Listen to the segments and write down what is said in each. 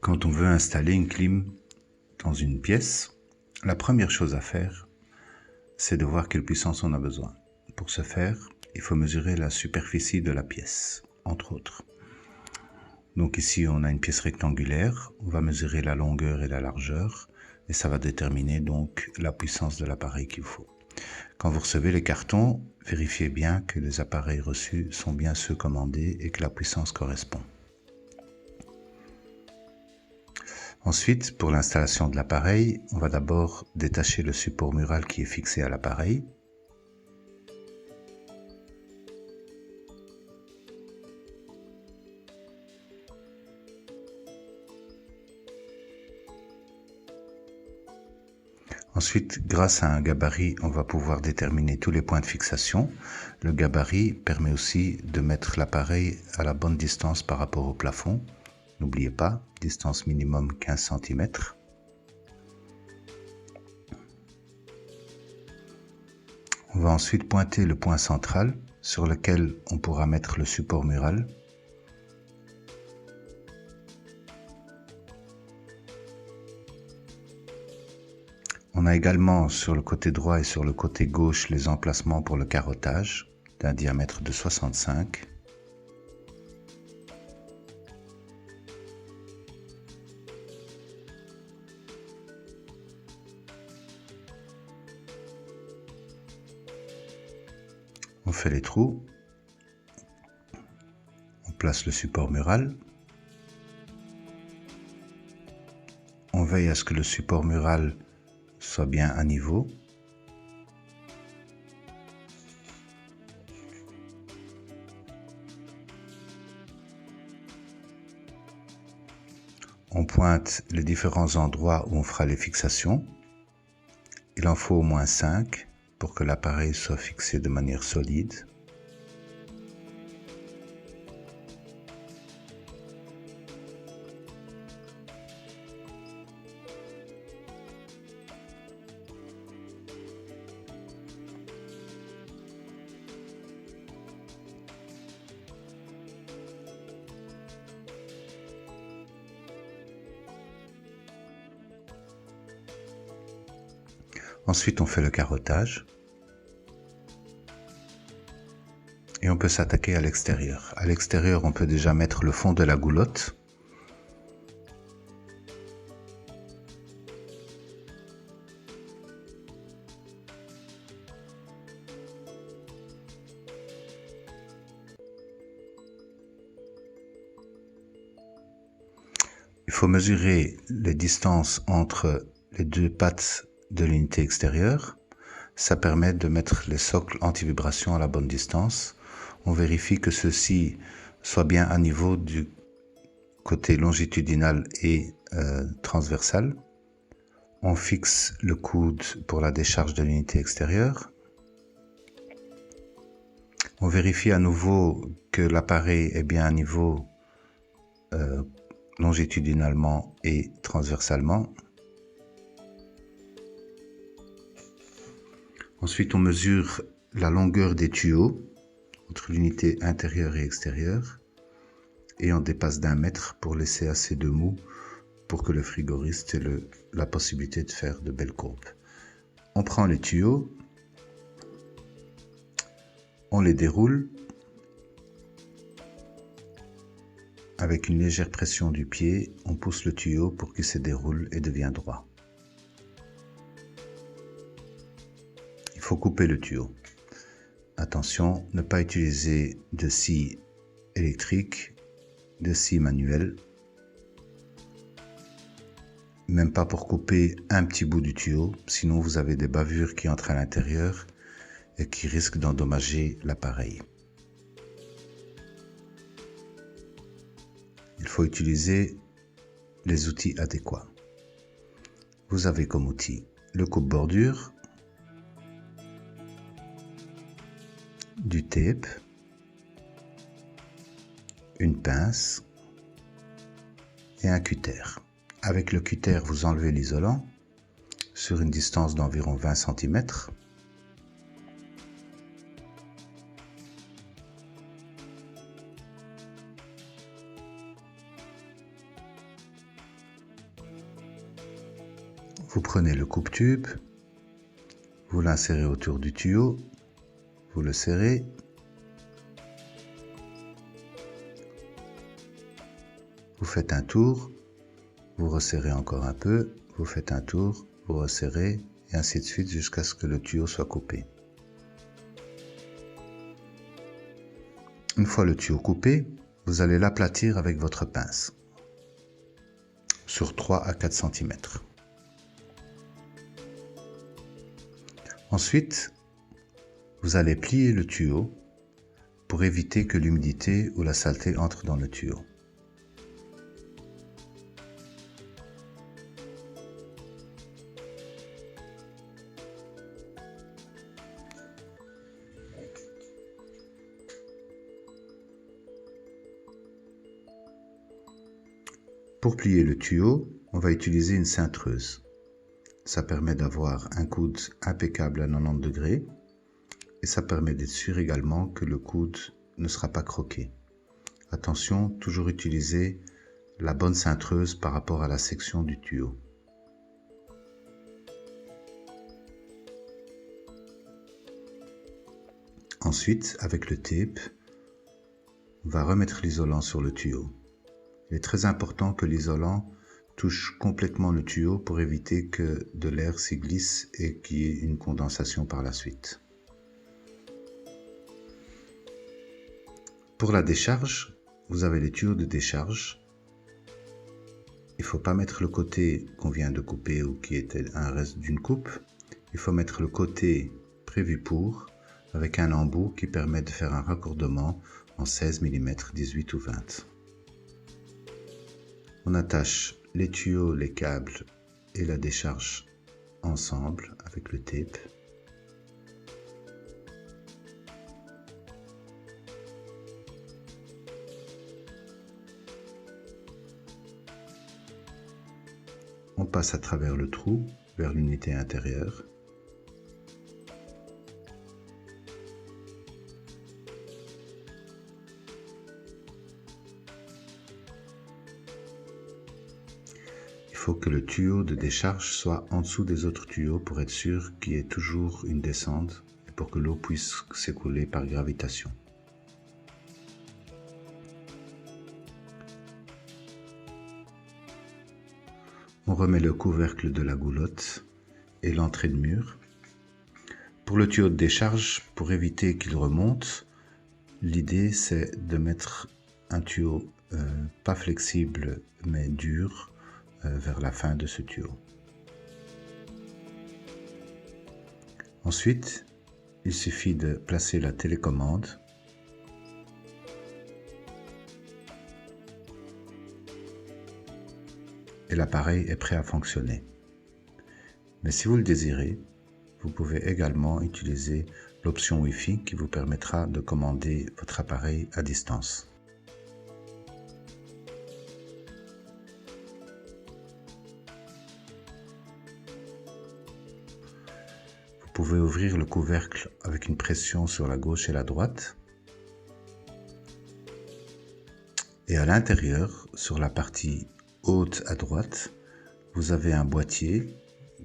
Quand on veut installer une clim dans une pièce, la première chose à faire, c'est de voir quelle puissance on a besoin. Pour ce faire, il faut mesurer la superficie de la pièce, entre autres. Donc ici, on a une pièce rectangulaire, on va mesurer la longueur et la largeur, et ça va déterminer donc la puissance de l'appareil qu'il faut. Quand vous recevez les cartons, vérifiez bien que les appareils reçus sont bien ceux commandés et que la puissance correspond. Ensuite, pour l'installation de l'appareil, on va d'abord détacher le support mural qui est fixé à l'appareil. Ensuite, grâce à un gabarit, on va pouvoir déterminer tous les points de fixation. Le gabarit permet aussi de mettre l'appareil à la bonne distance par rapport au plafond. N'oubliez pas, distance minimum 15 cm. On va ensuite pointer le point central sur lequel on pourra mettre le support mural. On a également sur le côté droit et sur le côté gauche les emplacements pour le carottage d'un diamètre de 65. On fait les trous, on place le support mural, on veille à ce que le support mural soit bien à niveau. On pointe les différents endroits où on fera les fixations. Il en faut au moins 5 pour que l'appareil soit fixé de manière solide. Ensuite, on fait le carottage. Et on peut s'attaquer à l'extérieur. À l'extérieur, on peut déjà mettre le fond de la goulotte. Il faut mesurer les distances entre les deux pattes de l'unité extérieure. Ça permet de mettre les socles anti-vibration à la bonne distance. On vérifie que ceux-ci soient bien à niveau du côté longitudinal et transversal. On fixe le coude pour la décharge de l'unité extérieure. On vérifie à nouveau que l'appareil est bien à niveau longitudinalement et transversalement. Ensuite, on mesure la longueur des tuyaux entre l'unité intérieure et extérieure et on dépasse d'1 mètre pour laisser assez de mou pour que le frigoriste ait la possibilité de faire de belles courbes. On prend les tuyaux, on les déroule avec une légère pression du pied, on pousse le tuyau pour qu'il se déroule et devienne droit. Il faut couper le tuyau. Attention, ne pas utiliser de scie électrique, de scie manuelle, même pas pour couper un petit bout du tuyau, sinon vous avez des bavures qui entrent à l'intérieur et qui risquent d'endommager l'appareil. Il faut utiliser les outils adéquats. Vous avez comme outil le coupe-bordure, du tape, une pince et un cutter. Avec le cutter, vous enlevez l'isolant sur une distance d'environ 20 cm. Vous prenez le coupe-tube, vous l'insérez autour du tuyau, vous le serrez. Vous faites un tour, vous resserrez encore un peu, vous faites un tour, vous resserrez, et ainsi de suite jusqu'à ce que le tuyau soit coupé. Une fois le tuyau coupé, vous allez l'aplatir avec votre pince sur 3 à 4 cm. Ensuite, vous allez plier le tuyau pour éviter que l'humidité ou la saleté entre dans le tuyau. Pour plier le tuyau, on va utiliser une cintreuse. Ça permet d'avoir un coude impeccable à 90 degrés et ça permet d'être sûr également que le coude ne sera pas croqué. Attention, toujours utiliser la bonne cintreuse par rapport à la section du tuyau. Ensuite, avec le tape, on va remettre l'isolant sur le tuyau. Il est très important que l'isolant touche complètement le tuyau pour éviter que de l'air s'y glisse et qu'il y ait une condensation par la suite. Pour la décharge, vous avez les tuyaux de décharge. Il ne faut pas mettre le côté qu'on vient de couper ou qui était un reste d'une coupe. Il faut mettre le côté prévu pour, avec un embout qui permet de faire un raccordement en 16 mm, 18 ou 20. On attache les tuyaux, les câbles et la décharge ensemble avec le tape. On passe à travers le trou vers l'unité intérieure. Il faut que le tuyau de décharge soit en dessous des autres tuyaux pour être sûr qu'il y ait toujours une descente et pour que l'eau puisse s'écouler par gravitation. On remet le couvercle de la goulotte et l'entrée de mur. Pour le tuyau de décharge, pour éviter qu'il remonte, l'idée c'est de mettre un tuyau pas flexible mais dur vers la fin de ce tuyau. Ensuite, il suffit de placer la télécommande et l'appareil est prêt à fonctionner. Mais si vous le désirez, vous pouvez également utiliser l'option Wi-Fi qui vous permettra de commander votre appareil à distance. Vous pouvez ouvrir le couvercle avec une pression sur la gauche et la droite. Et à l'intérieur, sur la partie haute à droite, vous avez un boîtier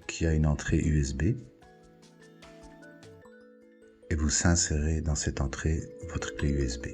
qui a une entrée USB. Et vous insérez dans cette entrée votre clé USB.